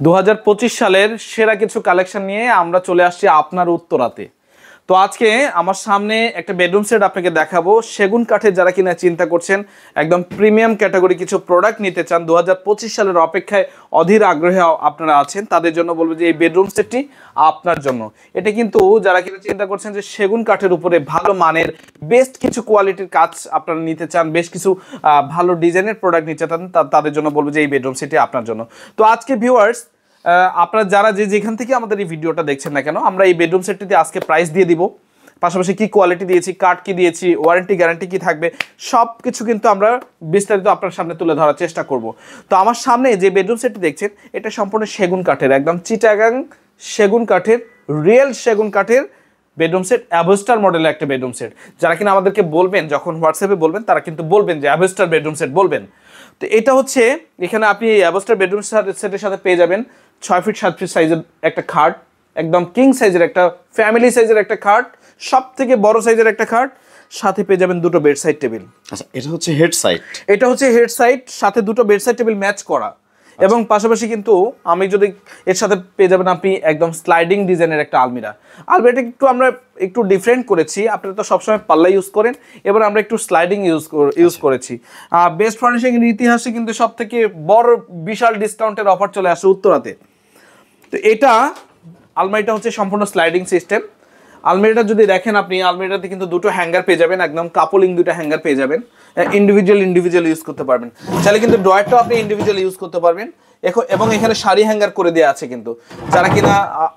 2025 সালের সেরা কিছু কালেকশন নিয়ে আমরা চলে আসছি আপনার উত্তরাতে। তো আজকে আমার সামনে একটা বেডরুম সেট আপনাকে দেখাবো। সেগুন কাঠের যারা কিনা চিন্তা করছেন, একদম প্রিমিয়াম ক্যাটাগরি কিছু প্রোডাক্ট নিতে চান, 2025 সালের অপেক্ষায় অধীর আগ্রহে আপনারা আছেন, তাদের জন্য বলবো যে এই বেডরুম সেটটি আপনার জন্য। এটা কিন্তু যারা কিনা চিন্তা করছেন যে সেগুন কাঠের উপরে ভালো মানের বেস্ট কিছু কোয়ালিটির কাজ আপনারা নিতে চান, বেশ কিছু ভালো ডিজাইনের প্রোডাক্ট নিতে চান, তাদের জন্য বলবো যে এই বেডরুম সেটটি আপনার জন্য। তো আজকে ভিউয়ার্স, আপনারা যারা যেখান থেকে আমাদের এই ভিডিওটা দেখছেন না কেন, আমরা এই বেডরুম সেটটিতে আজকে প্রাইস দিয়ে দিব, পাশাপাশি কি কোয়ালিটি দিয়েছি, কাঠ কি দিয়েছি, ওয়ারেন্টি গ্যারান্টি কি থাকবে, সব কিছু কিন্তু আমরা বিস্তারিত আপনার সামনে তুলে ধরার চেষ্টা করব। তো আমার সামনে যে বেডরুম সেটটি দেখছেন, এটা সম্পূর্ণ সেগুন কাঠের, একদম চিটাগাং সেগুন কাঠের, রিয়েল সেগুন কাঠের বেডরুম সেট, অ্যাভোস্টার মডেলের একটা বেডরুম সেট। যারা কিনা আমাদেরকে বলবেন, যখন হোয়াটসঅ্যাপে বলবেন, তারা কিন্তু বলবেন যে অ্যাভোস্টার বেডরুম সেট বলবেন। তো এটা হচ্ছে, এখানে আপনি এই অ্যাভোস্টার বেডরুম সেটের সাথে পেয়ে যাবেন 6 ফিট 7 ফিট সাইজের একটা খাট, একদম কিং সাইজের একটা ফ্যামিলি সাইজের একটা খাট, সব থেকে বড় সাইজের একটা খাট, সাথে পেয়ে যাবেন দুটো বেড সাইড টেবিল। আচ্ছা, এটা হচ্ছে হেড সাইড, এটা হচ্ছে হেড সাইড, সাথে দুটো বেড সাইড টেবিল ম্যাচ করা। এবং পাশাপাশি কিন্তু আমি যদি এর সাথে পেয়ে যাবেন আপনি একদম স্লাইডিং ডিজাইনের একটা আলমিরা। আলমিরাটা একটু আমরা একটু ডিফারেন্ট করেছি, আপনারা তো সবসময় পাল্লা ইউজ করেন, এবার আমরা একটু স্লাইডিং ইউজ করেছি। বেস্ট ফার্নিশিং এর ইতিহাসে কিন্তু সব থেকে বড় বিশাল ডিসকাউন্টের অফার চলে আসে উত্তরাতে। তো এটা আলমারিটা হচ্ছে সম্পূর্ণ স্লাইডিং সিস্টেম। আলমিরাটা যদি দেখেন আপনি, আলমিরাতে কিন্তু দুটো হ্যাঙ্গার পেয়ে যাবেন, একদম কাপলিং দুটো হ্যাঙ্গার পেয়ে যাবেন, ইন্ডিভিজুয়াল ইউজ করতে পারবেন। চাইলে কিন্তু ড্রয়ারটাও আপনি ইন্ডিভিজুয়াল ইউজ করতে পারবেন। এবং এখানে শাড়ি হ্যাঙ্গার করে দেওয়া আছে কিন্তু। যারা কিনা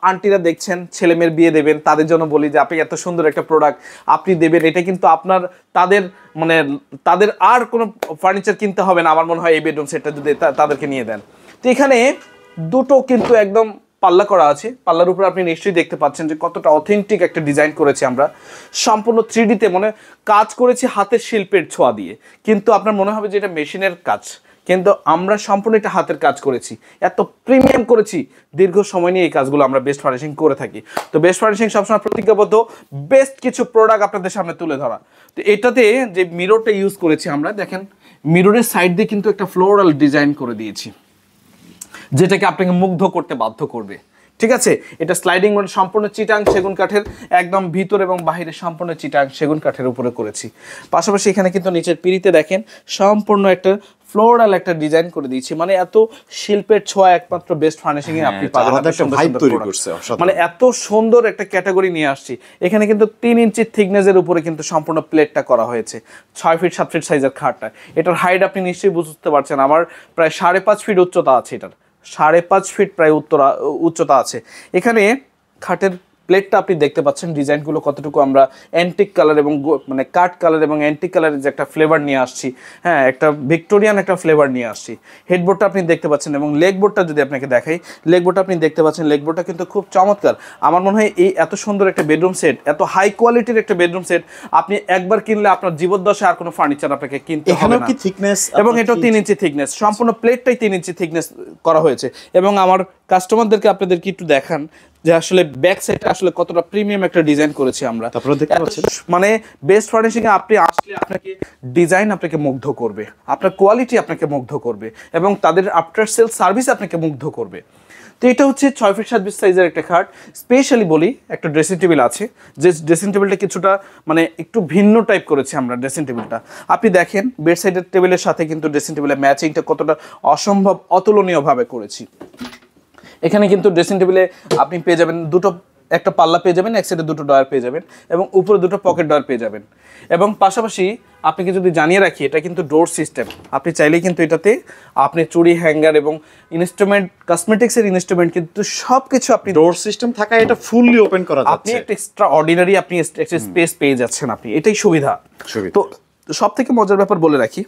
আন্টিরা দেখছেন, ছেলে মেয়ের বিয়ে দেবেন, তাদের জন্য বলি যে আপনি এত সুন্দর একটা প্রোডাক্ট আপনি দেবেন, এটা কিন্তু আপনার তাদের আর কোনো ফার্নিচার কিনতে হবে না আমার মনে হয় এই বেডরুম সেটটা যদি তাদেরকে নিয়ে দেন। তো এখানে দুটো কিন্তু একদম পাল্লা করা আছে। পাল্লার উপরে আপনি নিশ্চয়ই দেখতে পাচ্ছেন যে কতটা অথেন্টিক একটা ডিজাইন করেছি আমরা, সম্পূর্ণ 3D-তে কাজ করেছি হাতের শিল্পের ছোঁয়া দিয়ে। কিন্তু আপনার মনে হবে যে এটা মেশিনের কাজ, কিন্তু আমরা সম্পূর্ণ এটা হাতের কাজ করেছি, এত প্রিমিয়াম করেছি। দীর্ঘ সময় নিয়ে এই কাজগুলো আমরা বেস্ট ফার্নিশিং করে থাকি। তো বেস্ট ফার্নিশিং সবসময় প্রতিজ্ঞাবদ্ধ বেস্ট কিছু প্রোডাক্ট আপনাদের সামনে তুলে ধরা। তো এটাতে যে মিররটা ইউজ করেছি আমরা, দেখেন মিররের সাইড দিয়ে কিন্তু একটা ফ্লোরাল ডিজাইন করে দিয়েছি, যেটাকে আপনাকে মুগ্ধ করতে বাধ্য করবে। ঠিক আছে, এটা স্লাইডিং সম্পূর্ণ চিটাং সেগুন কাঠের, একদম ভিতর এবং বাহিরে সম্পূর্ণ চিটাং সেগুন কাঠের উপরে করেছি। পাশাপাশি এখানে কিন্তু নিচের পিড়িতে দেখেন সম্পূর্ণ একটা ফ্লোরাল একটা ডিজাইন করে দিয়েছি। এত শিল্পের ছোঁয়া একমাত্র বেস্ট ফার্নিশিং এ আপনি পাবেন। এত সুন্দর একটা ক্যাটাগরি নিয়ে আসছি। এখানে কিন্তু 3 ইঞ্চি থিকনেসের উপরে কিন্তু সম্পূর্ণ প্লেটটা করা হয়েছে। 6 ফিট 7 ফিট সাইজের খাটটা, এটার হাইট আপনি নিশ্চয়ই বুঝতে পারছেন, আমার প্রায় 5.5 ফিট উচ্চতা আছে, এটার 5.5 ফিট প্রায় উচ্চতা আছে। এখানে খাটের প্লেটটা আপনি দেখতে পাচ্ছেন, ডিজাইনগুলো কতটুকু আমরা অ্যান্টিক কালার এবং কাঠ কালার এবং অ্যান্টিক কালারের যে একটা ফ্লেভার নিয়ে আসছি, হ্যাঁ, একটা ভিক্টোরিয়ান একটা ফ্লেভার নিয়ে আসছি। হেডবোর্ডটা আপনি দেখতে পাচ্ছেন, এবং লেগবোর্ডটা যদি আপনাকে দেখাই, লেগবোর্ডটা আপনি দেখতে পাচ্ছেন, লেগবোর্ডটা কিন্তু খুব চমৎকার। আমার মনে হয় এই এত সুন্দর একটা বেডরুম সেট, এত হাই কোয়ালিটির একটা বেডরুম সেট আপনি একবার কিনলে আপনার জীবদ্দশায় আর কোনো ফার্নিচার আপনাকে কিনতে হবে না। এবং এটাও 3 ইঞ্চি থিকনেস, সম্পূর্ণ প্লেটটাই 3 ইঞ্চি থিকনেস করা হয়েছে। এবং আমার কাস্টমারদেরকে আপনাদেরকে একটু দেখান যে আসলে ব্যাক সাইডে আসলে কতটা প্রিমিয়াম একটা ডিজাইন করেছি আমরা। বেস্ট ফার্নিশিং এ আপনি আসলে আপনাকে ডিজাইন আপনাকে মুগ্ধ করবে, আপনার কোয়ালিটি আপনাকে মুগ্ধ করবে, এবং তাদের আফটার সেল সার্ভিস আপনাকে মুগ্ধ করবে। তো এটা হচ্ছে 6 ফিট 7 ফিট সাইজের একটা খাট। স্পেশালি বলি, একটা ড্রেসিং টেবিল আছে, যে ড্রেসিং টেবিলটা কিছুটা একটু ভিন্ন টাইপ করেছি আমরা ড্রেসিং টেবিলটা। আপনি দেখেন বেড সাইডের টেবিলের সাথে কিন্তু ড্রেসিং টেবিলের ম্যাচিংটা কতটা অসম্ভব অতুলনীয়ভাবে করেছি। এখানে কিন্তু ড্রেসিং টেবিলে আপনি পেয়ে যাবেন একটা পাল্লা পেয়ে যাবেন, এক সাইডে দুটো ডয়ার পেয়ে যাবেন, এবং উপরে দুটো পকেট ডয়ার পেয়ে যাবেন। এবং পাশাপাশি আপনাকে যদি জানিয়ে রাখি, এটা কিন্তু ডোর সিস্টেম। আপনি চাইলেই কিন্তু এটাতে আপনি চুড়ি হ্যাঙ্গার এবং ইনস্ট্রুমেন্ট, কসমেটিক্সের ইনস্ট্রুমেন্ট কিন্তু সবকিছু আপনি ডোর সিস্টেম থাকা, এটা ফুললি ওপেন করা যাচ্ছে। আপনি একটা এক্সট্রা অর্ডিনারি আপনি একটা স্পেস পেয়ে যাচ্ছেন আপনি, এটাই সুবিধা। তো সব থেকে মজার ব্যাপার বলে রাখি,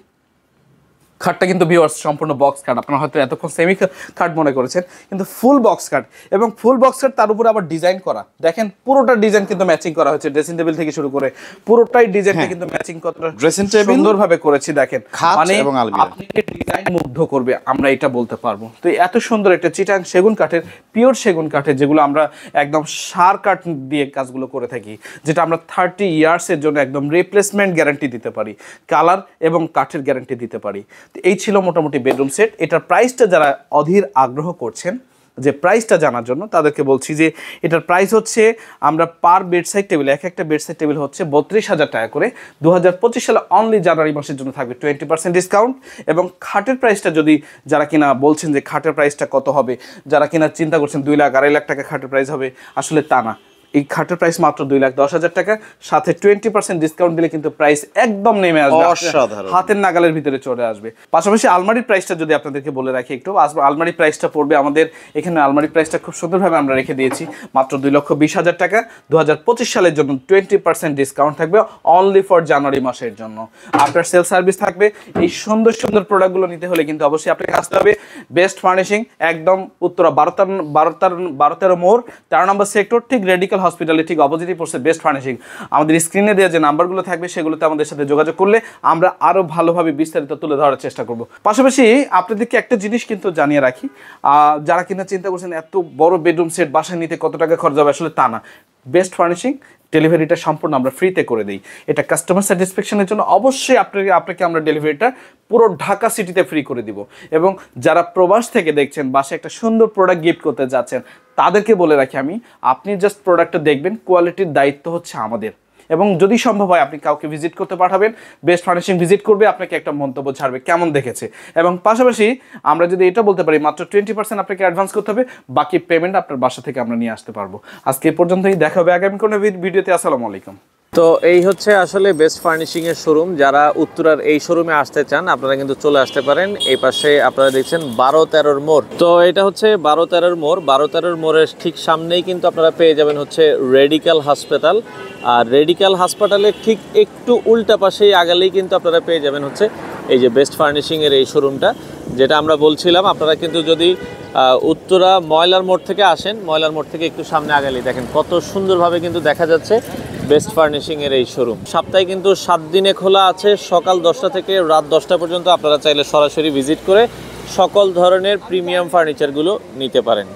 খাটটা কিন্তু ভিউয়ার্স সম্পূর্ণ বক্স কাট। আপনারা হয়তো এতক্ষণ সেমি কাট মনে করেছেন, কিন্তু ফুল বক্স কাট, এবং ফুল বক্স কাট তার উপরে আবার ডিজাইন করা। দেখেন পুরোটা ডিজাইন কিন্তু ম্যাচিং করা হয়েছে, ড্রেসিং টেবিল থেকে শুরু করে পুরোটাই ডিজাইনটা কিন্তু ম্যাচিং কতটা ড্রেসিং টেবিল সুন্দরভাবে করেছি। দেখেন এবং আলমিরা আপনাকে ডিজাইন মুগ্ধ করবে, আমরা এটা বলতে পারবো। তো এত সুন্দর একটা চিটাং সেগুন কাঠের, পিওর সেগুন কাঠের, যেগুলো আমরা একদম সার কাঠ দিয়ে কাজগুলো করে থাকি, যেটা আমরা 30 ইয়ার্সের জন্য একদম রিপ্লেসমেন্ট গ্যারান্টি দিতে পারি, কালার এবং কাঠের গ্যারান্টি দিতে পারি। তো এই ছিল মোটামুটি বেডরুম সেট। এটার প্রাইসটা যারা অধীর আগ্রহ করছেন, যে প্রাইসটা জানার জন্য তাদেরকে বলছি যে এটার প্রাইস হচ্ছে আমরা পার বেডসাইড টেবিল একটা বেডসাইড টেবিল হচ্ছে 32,000 টাকা করে। 2025 সালে অনলি জানুয়ারি মাসের জন্য থাকবে 20% ডিসকাউন্ট। এবং খাটের প্রাইসটা যদি যারা কিনা বলছেন যে খাটের প্রাইসটা কত হবে, যারা কিনা চিন্তা করছেন 2 লাখ 2.5 লাখ টাকা খাটের প্রাইস হবে, আসলে তা না। এই খাটের প্রাইস মাত্র 2,10,000 টাকা, সাথে 20% ডিসকাউন্ট দিলে কিন্তু প্রাইস একদম নেমে আসবে, হাতের নাগালের ভিতরে চলে আসবে। পাশাপাশি আলমারির প্রাইসটা যদি আপনাদেরকে বলে রাখি একটু, আলমারির প্রাইসটা পড়বে আমাদের এখানে, আলমারির প্রাইসটা খুব সুন্দরভাবে আমরা রেখে দিয়েছি মাত্র 2,20,000 টাকা। 2025 সালের জন্য 20% ডিসকাউন্ট থাকবে অনলি ফর জানুয়ারি মাসের জন্য। আপনার সেল সার্ভিস থাকবে। এই সুন্দর সুন্দর প্রোডাক্টগুলো নিতে হলে কিন্তু অবশ্যই আপনাকে আসতে হবে বেস্ট ফার্নিশিং, একদম উত্তরা 12-13 মোড় 13 নম্বর সেক্টর, ঠিক রেডিক্যাল হসপিটালে ঠিক অপোজিটই পড়ছে বেস্ট ফার্নিশিং। আমাদের স্ক্রিনে দেওয়া যে নাম্বারগুলো থাকবে সেগুলোতে আমাদের সাথে যোগাযোগ করলে আমরা আরও ভালোভাবে বিস্তারিত তুলে ধরার চেষ্টা করব। পাশাপাশি আপনাদেরকে একটা জিনিস কিন্তু জানিয়ে রাখি, যারা কিনা চিন্তা করছেন এত বড় বেডরুম সেট বাসায় নিতে কত টাকা খরচ হবে, আসলে তা না। বেস্ট ফার্নিশিং ডেলিভারিটা সম্পূর্ণ আমরা ফ্রিতে করে দিই। এটা কাস্টমার স্যাটিসফ্যাকশনের জন্য অবশ্যই আপনাকে আমরা ডেলিভারিটা পুরো ঢাকা সিটিতে ফ্রি করে দিব। এবং যারা প্রবাস থেকে দেখছেন, বাসায় একটা সুন্দর প্রোডাক্ট গিফট করতে যাচ্ছেন, তাদেরকে বলে রাখি আমি, আপনি জাস্ট প্রোডাক্টটা দেখবেন, কোয়ালিটির দায়িত্ব হচ্ছে আমাদের। এবং যদি সম্ভব হয় আপনি কাউকে ভিজিট করতে পাঠাবেন, বেস্ট ফার্নিশিং ভিজিট করবে, আপনাকে একটা মন্তব্য ছাড়বে কেমন দেখেছে। এবং পাশাপাশি আমরা যদি এটা বলতে পারি মাত্র 20% আপনাকে অ্যাডভান্স করতে হবে, বাকি পেমেন্ট আপনার বাসা থেকে আমরা নিয়ে আসতে পারবো। আজকে এই পর্যন্তই, দেখা হবে আগামী কোনো ভিডিওতে। আসসালামু আলাইকুম। তো এই হচ্ছে আসলে বেস্ট ফার্নিশিং এর শোরুম। যারা উত্তরার এই শোরুমে আসতে চান আপনারা কিন্তু চলে আসতে পারেন। এই পাশে আপনারা দেখছেন 12-13 মোড়। তো এটা হচ্ছে 12-13 মোড়। 12-13 মোড়ের ঠিক সামনেই কিন্তু আপনারা পেয়ে যাবেন হচ্ছে রেডিক্যাল হাসপাতাল। আর রেডিক্যাল হাসপাতালের ঠিক একটু উল্টা পাশেই আগালেই কিন্তু আপনারা পেয়ে যাবেন হচ্ছে এই যে বেস্ট ফার্নিশিং এর এই শোরুমটা, যেটা আমরা বলছিলাম। আপনারা কিন্তু যদি উত্তরা ময়লার মোড় থেকে আসেন, ময়লার মোড় থেকে একটু সামনে আগালেই দেখেন কত সুন্দরভাবে কিন্তু দেখা যাচ্ছে বেস্ট ফার্নিশিং এর এই শোরুম। সপ্তাহে কিন্তু 7 দিনে খোলা আছে, সকাল 10টা থেকে রাত 10টা পর্যন্ত। আপনারা চাইলে সরাসরি ভিজিট করে সকল ধরনের প্রিমিয়াম ফার্নিচারগুলো নিতে পারেন।